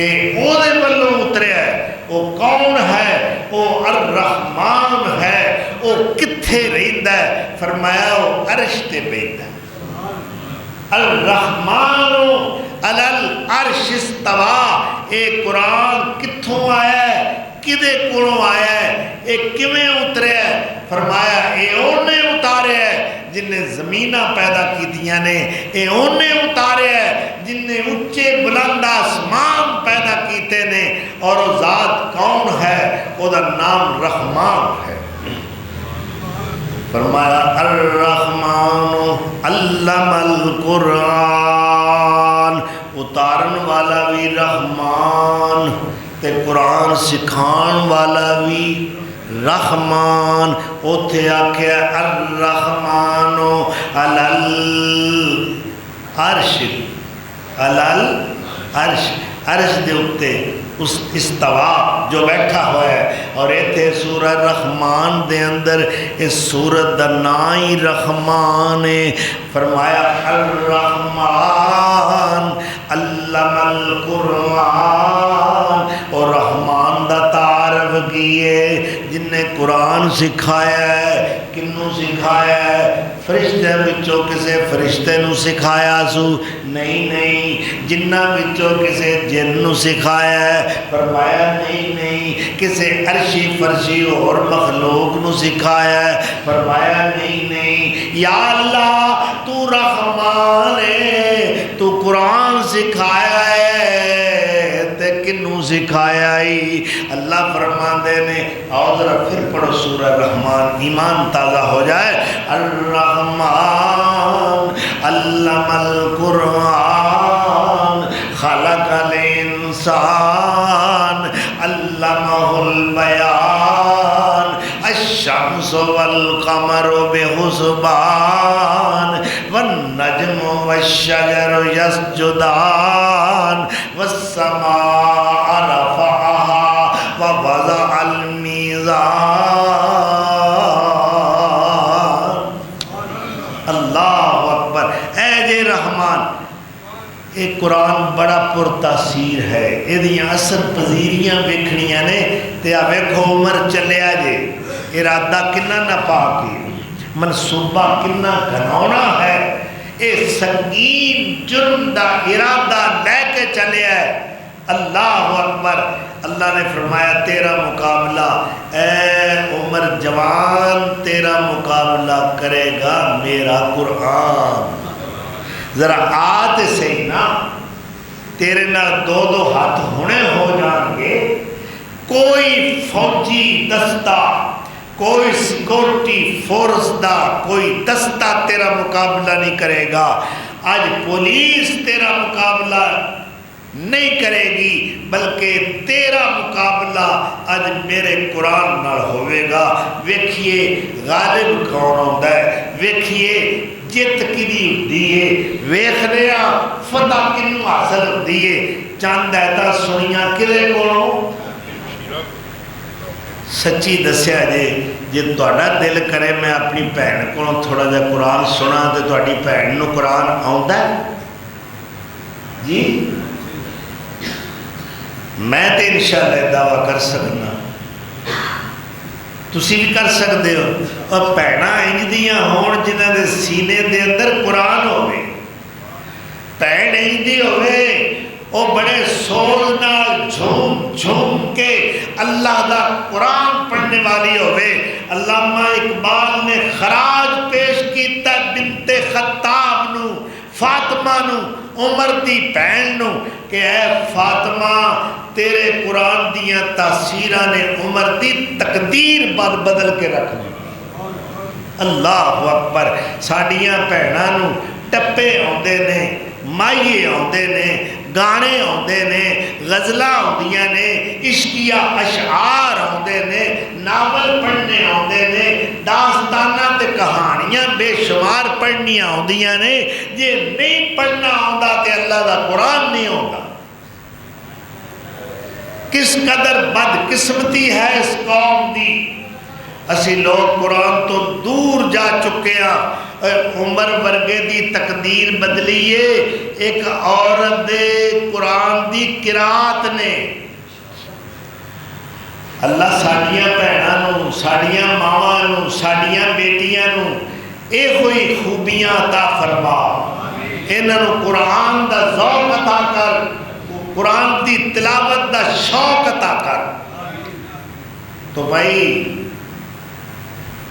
A: اے او دے ولوں اترے ہے. او کون ہے؟ او الرحمن ہے. او کتھے رہندا ہے؟ فرمایا او عرش تے بیٹھا ہے. الرحمن علی العرش استوى. اے قرآن کتھوں آیا ہے؟ کدے کولوں آیا ہے؟ اے کیویں اترے ہے؟ فرمایا اے اونے اتارے ہے جن نے زمیناں پیدا کیتیاں نے. اے اونے اتارے ہے جن نے اونچے بلند آسمان پیدا کیتے نے. اور وہ ذات کون ہے؟ وہ دا نام رحمان ہے. فرمایا الرحمن علم القرآن. اتارن والا بھی رحمان تے قرآن سکھان والا بھی رحمان. اوتھے آکھیا الرحمن علی العرش. علی العرش عرش دے اتے اس استوا جو بیٹھا ہوا ہے. اور ایتھے سورہ رحمان دے اندر اس سورت دا نام ہی رحمان ہے. فرمایا الرحمن علم القرآن. اور رحمان دا تعارف کیے جن نے قرآن سکھایا ہے، کنوں سکھایا ہے؟ فرشتے وچوں کسے فرشتے نو سکھایا سو؟ نہیں، جنہاں وچوں کسے جن نو سکھایا ہے؟ فرمایا نہیں، کسے عرشی فرشی اور مخلوق نو سکھایا ہے؟ فرمایا نہیں، یا اللہ تو رحمان ہے، تو قرآن سکھایا ہے تے کنوں سکھایا ہی؟ اللہ فرماندے نے، اور ذرا پھر پڑھو سورہ رحمان، ایمان تازہ ہو جائے۔ الرحمن علم القرآن خلق الانسان علمہ البیان الشمس والقمر بحسبان والنجم والشجر يسجدان والسماء رفعها ووضع الميزان۔ اللہ اکبر۔ اے جے رحمان، یہ قرآن بڑا پرتاثیر ہے، یہ اثر پذیریاں ویکھنیاں نے تے آ ویکھو عمر چلیا جے، ارادہ کنا ناپاکی، منصوبہ کنا گھنونا ہے، اے سنگین جرم دا ارادہ لے کے چلیا ہے۔ اللہ اکبر۔ اللہ نے فرمایا تیرا مقابلہ اے عمر جوان، تیرا مقابلہ کرے گا میرا قرآن۔ ذرا آتے سے نا تیرے نال دو دو ہاتھ ہونے ہو جان گے، کوئی فوجی دستہ، کوئی سیکورٹی فورس دا کوئی دستہ تیرا مقابلہ نہیں کرے گا۔ آج پولیس تیرا مقابلہ نہیں کرے گی، بلکہ تیرا مقابلہ آج میرے قرآن نال ہوئے گا۔ ویکھیے غالب کون ہوتا ہے، ویکھیے جت کنی ہوتی ہے، ویکھنے فتح کنوں حاصل ہوتی ہے۔ چند ایتا سنیاں کدے کولوں؟ سچی دسیا جے تہاڈا دل کرے میں اپنی بھین کولوں تھوڑا جا قرآن سنا تے تہاڈی بھین نو قرآن آوندا ہے؟ جی میں تے انشاءاللہ دعویٰ کر سکنا، تسی بھی کر سکتے ہو۔ اور بھیناں انج دیاں ہون جنہاں دے سینے دے اندر قرآن ہوئے، بھین انج دی ہوئے او بڑے سول نال جھوم جھوم کے اللہ دا قرآن پڑھنے والی ہوئے۔ علامہ اقبال نے خراج پیش کیتا بنت خطاب نو، فاطمہ نو، عمر دی بہن نو، کہ اے فاطمہ تیرے قرآن دیاں تاثیرہ نے عمر دی تقدیر بدل کے رکھ دی۔ اللہ اکبر۔ ساڑیاں بہناں نو ٹپے ہوندے نے، مائیے ہوندے نے، گانے ہوندے نے، غزلہ ہوندیاں نے، عشقیہ اشعار ہوندے نے، ناول پڑھنے ہوندے نے، داستانہ تے کہانیاں بے شمار پڑھنیاں ہوندیاں نے۔ جے نہیں پڑھنا ہوندا تے اللہ دا قرآن نہیں ہوندا۔ کس قدر بد قسمتی ہے اس قوم دی، اسی لوگ قرآن تو دور جا چکے ہیں۔ عمر ورگے دی تقدیر بدلیے ایک عورت دے قرآن دی قرات نے۔ اللہ ساڑیاں بہناں نو، ساڑیاں ماواں نو، ساڑیاں بیٹیاں نو اے ہوئی خوبیاں عطا فرما، انہاں نو قرآن دا ذوق عطا کر، قرآن دی تلاوت دا شوق عطا کر۔ تو بھائی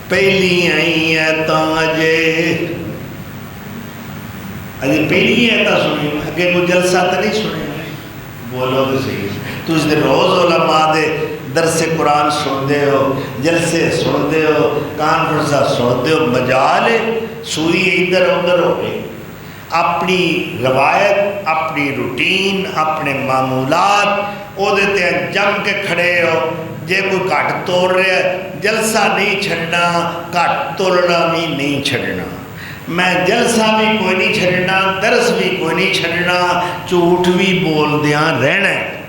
A: پہلی آئی ایتاں اجے پہلی ایتاں سنی، اگے کوئی جلسہ تو نہیں سنے؟ بولو تو صحیح۔ تو اس دے روز علماء دے درس قرآن سنتے ہو، جلسے سنتے ہو، کانفرنساں سنتے ہو، مجال سوئی ادھر ادھر ہو گئی۔ اپنی روایت، اپنی روٹین، اپنے معمولات او دیتے ہیں جم کے کھڑے ہو۔ جے کوئی کٹ توڑ رہا ہے جلسہ نہیں چھڑنا، کٹ توڑنا بھی نہیں چھڑنا، میں جلسہ بھی کوئی نہیں چھڑنا، درس بھی کوئی نہیں چھڑنا، جھوٹ بھی بول دیاں رہنا ہے،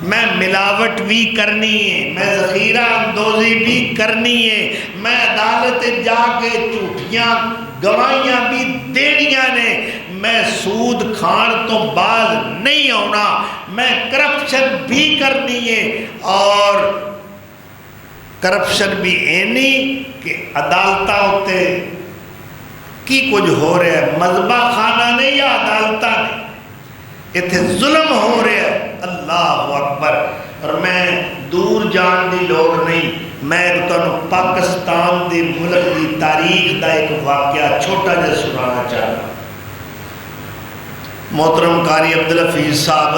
A: میں ملاوٹ بھی کرنی ہے، میں ذخیرہ اندوزی بھی کرنی ہے، میں عدالت جا کے جھوٹیاں گواہیاں بھی دینیاں نے، میں سود کھان تو باز نہیں ہونا، میں کرپشن بھی کرنی ہے، اور کرپشن بھی اینی کہ عدالتاں ہوتے کی کچھ ہو رہا ہے، مذبح خانہ نہیں یا عدالتاں نہیں، اتنے ظلم ہو رہا ہے۔ اللہ اکبر۔ اور میں دور جان دی لوڑ نہیں، میں تمہیں پاکستان دی ملک دی تاریخ دا ایک واقعہ چھوٹا جا سنانا چاہتا ہوں۔ محترم قاری عبدالحفیظ صاحب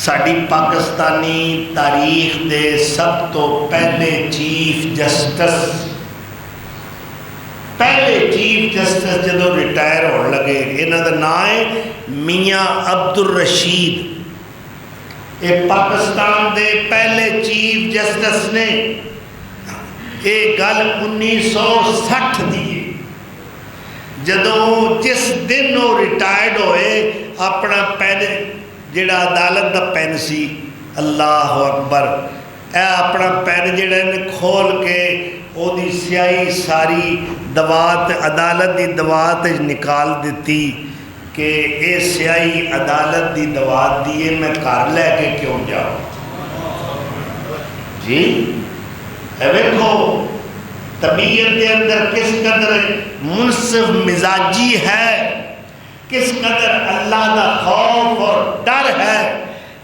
A: ساڑی پاکستانی تاریخ دے سب تو پہلے چیف جسٹس جدو ریٹائر ہونے لگے، انہاں دا نام ہے میاں عبدالرشید۔ یہ پاکستان دے پہلے چیف جسٹس نے، یہ گل 1960 دی جدو جس دن وہ ریٹائرڈ ہوئے اپنا پین جڑا عدالت دا پین سی، اللہ اکبر، اے اپنا پین جڑا نے کھول کے او دی سیاہی ساری دوات عدالت دی دوات نکال دیتی کہ اے سیاہی عدالت دی دوات دیئے میں کار لے کے کیوں جاؤں۔ جی اے ویکھو طبیعت کے اندر کس قدر منصف مزاجی ہے، کس قدر اللہ دا خوف اور ڈر ہے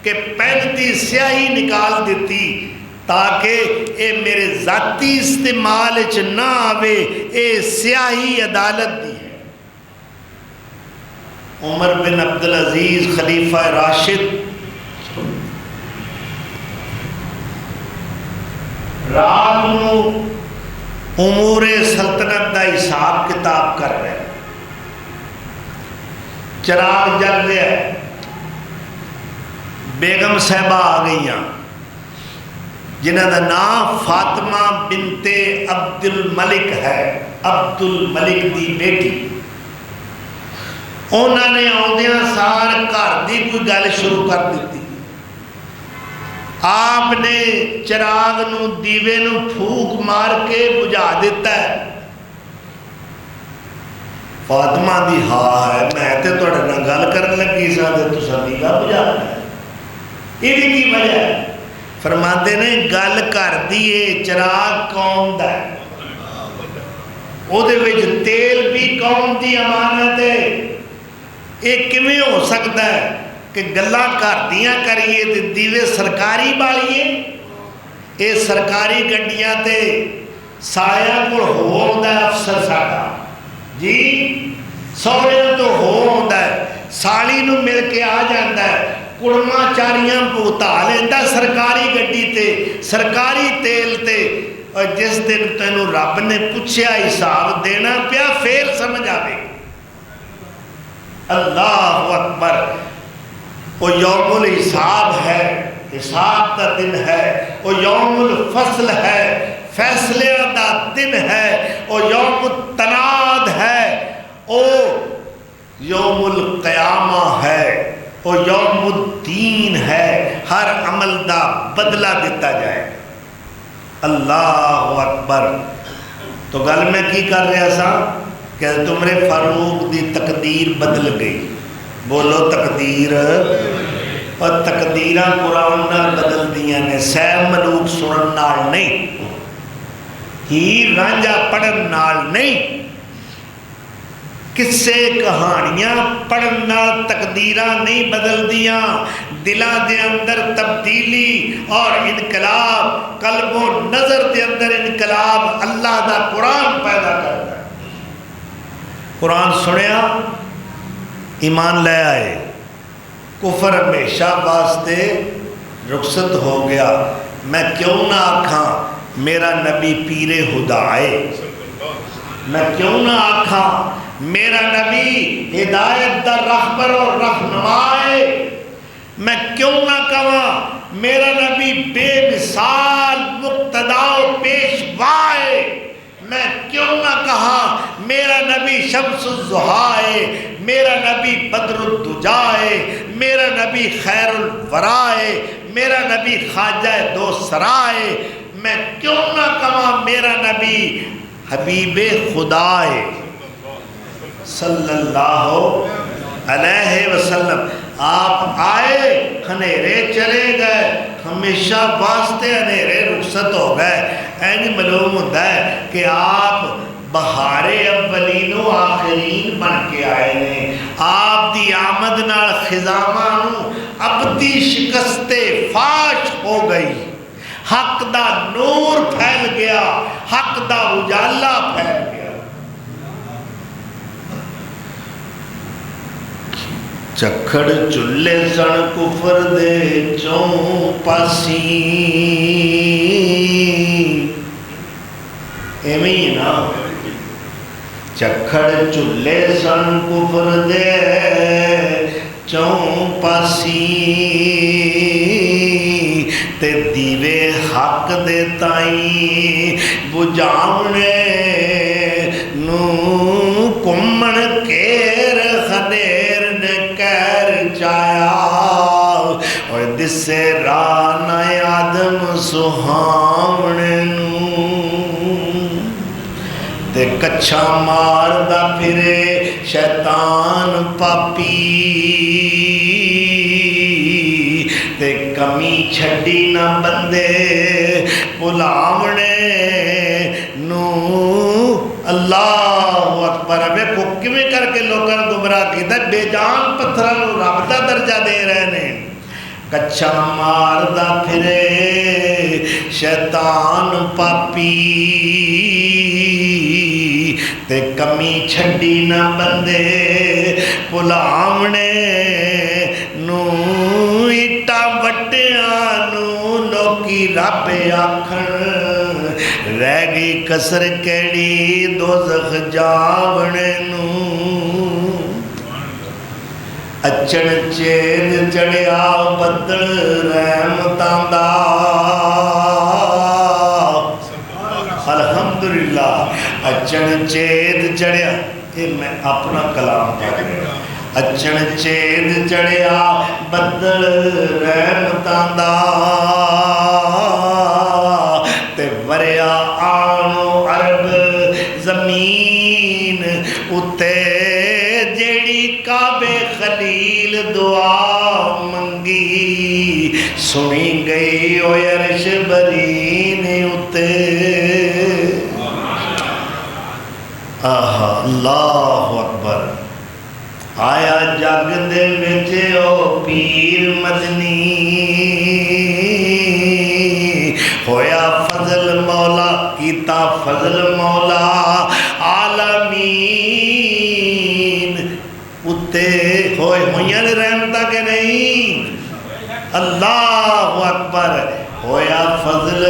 A: کہ پین دی سیاہی نکال دیتی تاکہ اے میرے ذاتی استعمال اچ نہ آوے، اے سیاہی عدالت دی ہے۔ عمر بن عبدالعزیز خلیفہ راشد رات نو امور سلطنت دا حساب کتاب کر رہے ہیں، چراغ جل رہا ہے، بیگم صاحبہ آ گئی ہیں جنہاں دا نام فاطمہ بنت عبد الملک ہے، عبد الملک دی بیٹی۔ انہوں نے آدھیاں سار گھر دی کوئی گل شروع کر دیتی، آپ نے چراغ نو دیوے نو پھوک مار کے بجھا دیتا ہے۔ فاطمہ دی ہاں ہے، میں تے توڑے نہ گل کرنے لگی سا دے تو سبیلہ بجھا ہے، یہ بھی کی وجہ ہے؟ فرماتے نے گل کر دیئے چراغ قوم دا ہے، او دے وچ تیل بھی قوم دی امانت ہے، ایک کیویں ہو سکتا ہے کہ گلاں کر دیاں کریے تے دیوے سرکاری بالیے؟ اے سرکاری گڈیاں تے سایہ کو ہوندا ہے افسر ساڈا جی، سوریاں تو ہوندا ہے، سالی نو مل کے آ جاندا ہے، کڑما چاریاں پوتا لیندا سرکاری گڈی تے سرکاری تیل تے، اور جس دن تینوں رب نے پوچھیا حساب دینا پیا پھر سمجھ آوے۔ اللہ اکبر، وہ یوم الحساب ہے، حساب کا دن ہے، وہ یوم الفصل ہے، فیصلے کا دن ہے، وہ یوم التناد ہے، وہ یوم القیامہ ہے، وہ یوم الدین ہے، ہر عمل دا بدلہ دیتا جائے۔ اللہ اکبر۔ تو گل میں کی کر رہا سا کہ تمہارے فاروق دی تقدیر بدل گئی، بولو تقدیر، اور تقدیرہ قرآن نال بدل دیا نے، سیب ملوک سنن نال نہیں، ہی رانجا پڑھن نال نہیں، قصے کہانیاں پڑھنا تقدیرہ نہیں بدل دیا، دلاں دے اندر تبدیلی اور انقلاب، قلب و نظر دے اندر انقلاب اللہ دا قرآن پیدا کرتا ہے۔ قرآن سنیا ایمان لے آئے، کفر ہمیشہ واسطے رخصت ہو گیا۔ میں کیوں نہ آکھاں میرا نبی پیر خدا ہے، میں کیوں نہ آکھاں میرا نبی ہدایت دا رہبر اور رہنما ہے، میں کیوں نہ کہاں میرا نبی بے مثال مقتدا و پیشوا ہے، میں کیوں نہ کہا میرا نبی شمس الضحیٰ ہے، میرا نبی بدر الدجا ہے، میرا نبی خیر الورا ہے، میرا نبی خواجہ دو سرا ہے، میں کیوں نہ کہا میرا نبی حبیب خدا ہے صلی اللہ علیہ وسلم۔ آپ آئے کھنیرے چلے گئے، ہمیشہ واسطے اندھیرے رخصت ہو گئے. اینج معلوم ہوتا ہے کہ آپ بہار اولین و آخرین بن کے آئے نے. آپ دی آمد نال خزاماں نو ابدی شکست فاش ہو گئی. حق دا نور پھیل گیا, حق دا اجالا پھیل گیا. چکھڑ چلے سن کفر دے چوں پاسی. ایویں نا, چکھڑ چلے سن کفر دے چوں پاسی تے دیوے حق دے تائیں بجھاونے نو کمن کیر خدیر نے کیر چایا. اور دسے رانا آدم سہاونے نو تے کچھا ماردہ پھرے شیطان پاپی تے کمی چھڑی نہ بندے بلاونے نو. اللہ اکبر. ابے کو کیویں کر کے لوگوں گمراہ کیتا, بے جان پتھراں نو رب دا درجہ دے رہے نے. کچھا ماردہ پھرے شیطان پاپی تے کمی چھڑی نہ بندے بلاونے نو. اٹا وٹیاں نو لوکی رب آکھن, رہ گئی کسر کیڑی دوزخ جاونے نو. اچھڑ چید چڑیا بدل رحمتاں دا. الحمدللہ. اچھڑ چید چڑیا, یہ میں اپنا کلام پڑھ رہا ہوں. اچھڑ چید چڑیا بدل رحمتاں دا تے وریا آنو عرب زمین اتے جیڑی کعبے خلیل دعا منگی سنی گئی او عرش برین اتے. اللہ اکبر. آیا جگ دے وچ او پیر مدنی, ہویا فضل مولا کیتا فضل مولا عالمین اتے. ہوئیاں نے رحمتہ کہ نہیں؟ اللہ اکبر. ہویا فضل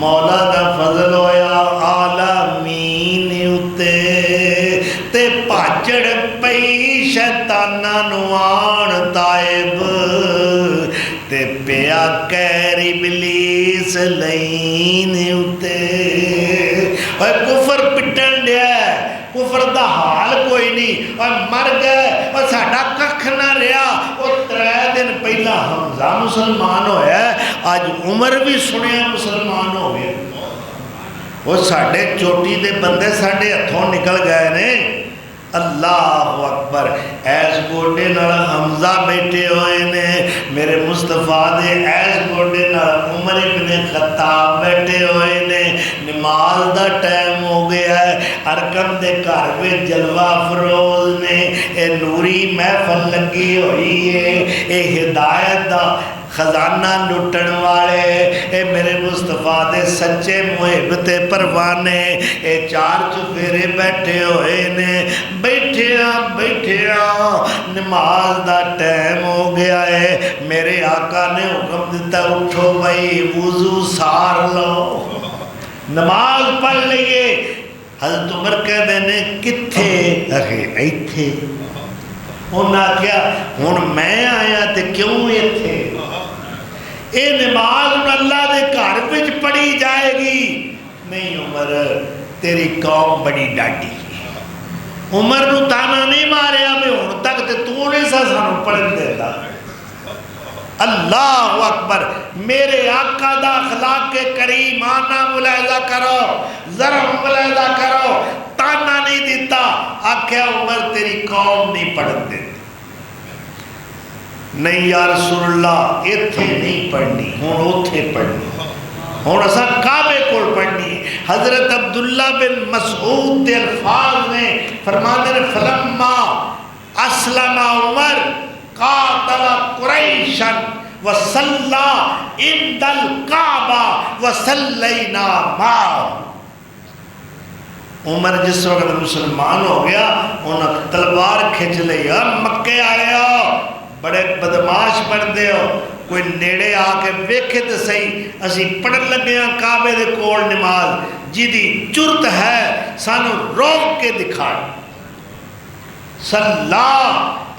A: مولا دا فضل ہویا عالمین اتے تے پاچڑ پئی شیطانہ نوان تائب تے پیا کیر ابلیس لین اتے. اور کفر پٹن دیا ہے, کفر دا حال کوئی نہیں, اور مر گئے اور ساڑھا ککھ نہ رہا. اور 3 دن پہلا حمزہ مسلمان ہویا ہے, آج عمر بھی سنیا مسلمان ہو گئے. وہ ساڑھے چوٹی دے بندے ساڑھے ہتھوں نکل گئے نے. اللہ اکبر. ایس گوڑے نال حمزہ بیٹھے ہوئے نے میرے مصطفیٰ دے, ایس گوڑے نال عمر ابن خطاب بیٹھے ہوئے نے. نماز دا ٹائم ہو گیا ہے, ارکم دے گھر میں جلوہ افروز نے, اے نوری محفل لگی ہوئی ہے, اے ہدایت دا خزانہ لٹن والے, اے میرے مصطفیٰ دے سچے محب تے پروانے, اے 4 چفیرے بیٹھے ہوئے نے. بیٹھیا نماز دا ٹائم ہو گیا ہے. میرے آقا نے حکم دیتا اٹھو بھائی وضو سار لو, نماز پڑھ لئیے. حضرت عمر کہہ دینے کتھے؟ ارے ایتھے. انہاں کیا ہون میں آیا تے کیوں ایتھے؟ اے نماز اللہ دے گھر وچ پڑھی جائے گی. نہیں عمر, تیری قوم بڑی ڈاڈی. عمر نو تانا نہیں مارے ہمیں ہون تک تے تو نے سا سانو پڑھن دیتا. اللہ اکبر. میرے آقا دا اخلاق کریم آنا ملاحظہ کرو, ذرا ملاحظہ کرو. تانا نہیں دیتا, آکھیا عمر تیری قوم نہیں پڑھن دیتی. نہیں یا رسول اللہ ایتھے نہیں پڑھنی، ہوں اوتھے پڑھنی، ہوں اساں کعبے کول پڑھنی۔ حضرت عبداللہ بن مسعود دے الفاظ نے فرماتے ہیں فلما اسلم عمر قاتل قریشا وصلى عند الكعبہ وصلینا معه۔ عمر جس وقت مسلمان ہو گیا انہاں تلوار کھچ لئی، مکے آئے ہو بڑے بدماش بنتے ہو، کوئی نیڑے آ کے ویکھے تو صحیح اسی پڑھن لگے ہیں کعبے دے کول نماز، جدی جرت ہے سانو روک کے دکھائے۔ صلی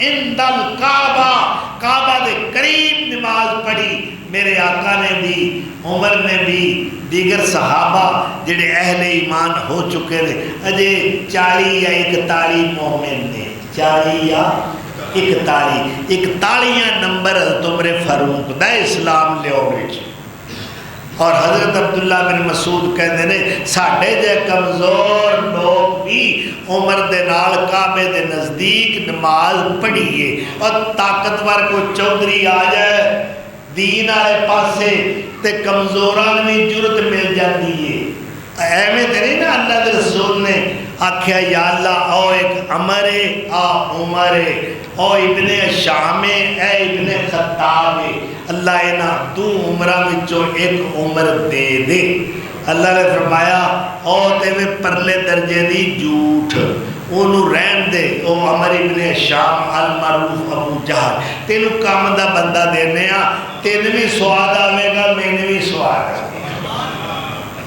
A: عند الکعبہ، کعبہ دے قریب نماز پڑھی میرے آقا نے بھی، عمر نے بھی، دیگر صحابہ جڑے اہل ایمان ہو چکے نے، اجے 40 یا 41 مومن نے، 40 یا 41 نمبر حضرت عمر فاروق دا اسلام لے آنے۔ اور حضرت عبداللہ بن مسعود کہتے ہیں ساڑھے جے کمزور لوگ بھی عمر دے نال کعبے دے نزدیک نماز پڑھیے، اور طاقتور کو چودھری آ جائے دین آئے پاسے تے کمزوران بھی جرت مل جاتی ہے۔ ایویں تے نہیں نا اللہ دے رسول نے آکھیا یا اللہ او ایک عمر آ عمر او ابن شام اے ابن خطاب، اللہ اینا دو عمرہ وچوں ایک عمر دے دے۔ اللہ نے فرمایا او تے میں پرلے درجے دی جھوٹ انہوں رہن دے، او عمر ابن شام المعروف ابو جہل، تینوں کام دا بندہ دینے آ، تینوں بھی سواد آوے گا میں نے بھی سواد آوے گا۔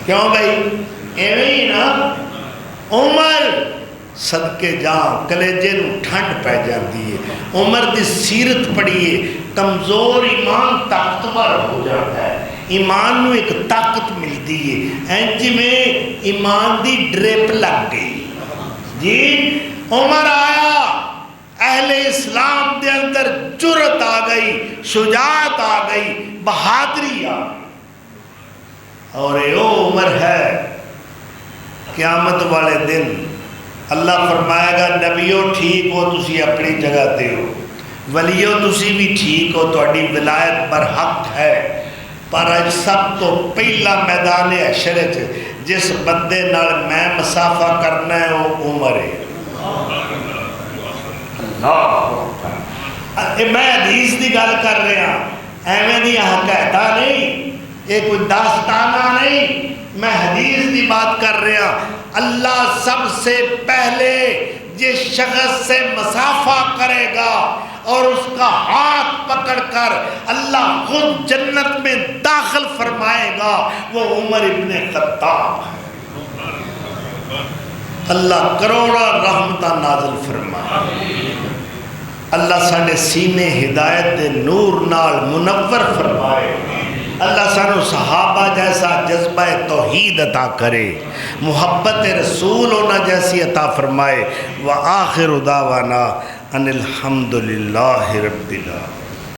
A: کیوں بھائی ایویں ہی نا عمر صدقے جان کلیجے نو ٹھنڈ پہ جاندی ہے، عمر دی سیرت پڑھیے، کمزور ایمان طاقتور ہو جاتا ہے، ایمان نو ایک طاقت ملتی ہے، اینج میں ایمان دی ڈریپ لگ گئی جی۔ عمر آیا اہل اسلام دے اندر جرت آ گئی، شجاعت آ گئی، بہادری آ گئی، اور اے او عمر ہے قیامت والے دن اللہ فرمائے گا نبیو ٹھیک ہو تسی اپنی جگہ تے ہو، ولیو تسی بھی ٹھیک ہو، تہاڈی ولایت برحق ہے، پر اج سب تو پہلا میدان حشر وچ جس بندے نال میں مسافہ کرنا ہے وہ عمر ہے۔ اللہ میں حدیث دی گل کر رہا ہاں، ایویں دی حکایتاں نہیں، یہ کوئی داستانہ نہیں، میں حدیث دی بات کر رہا ہوں۔ اللہ سب سے پہلے جس شخص سے مسافہ کرے گا اور اس کا ہاتھ پکڑ کر اللہ خود جنت میں داخل فرمائے گا وہ عمر ابن خطاب ہے۔ اللہ کروڑا رحمتہ نازل فرمائے، اللہ ساڑھے سینے ہدایت دے نور نال منور فرمائے، اللہ سانو صحابہ جیسا جذبہ توحید عطا کرے، محبت رسول ہونا جیسی عطا فرمائے۔ وآخر دعوانا ان الحمدللہ رب العالمین۔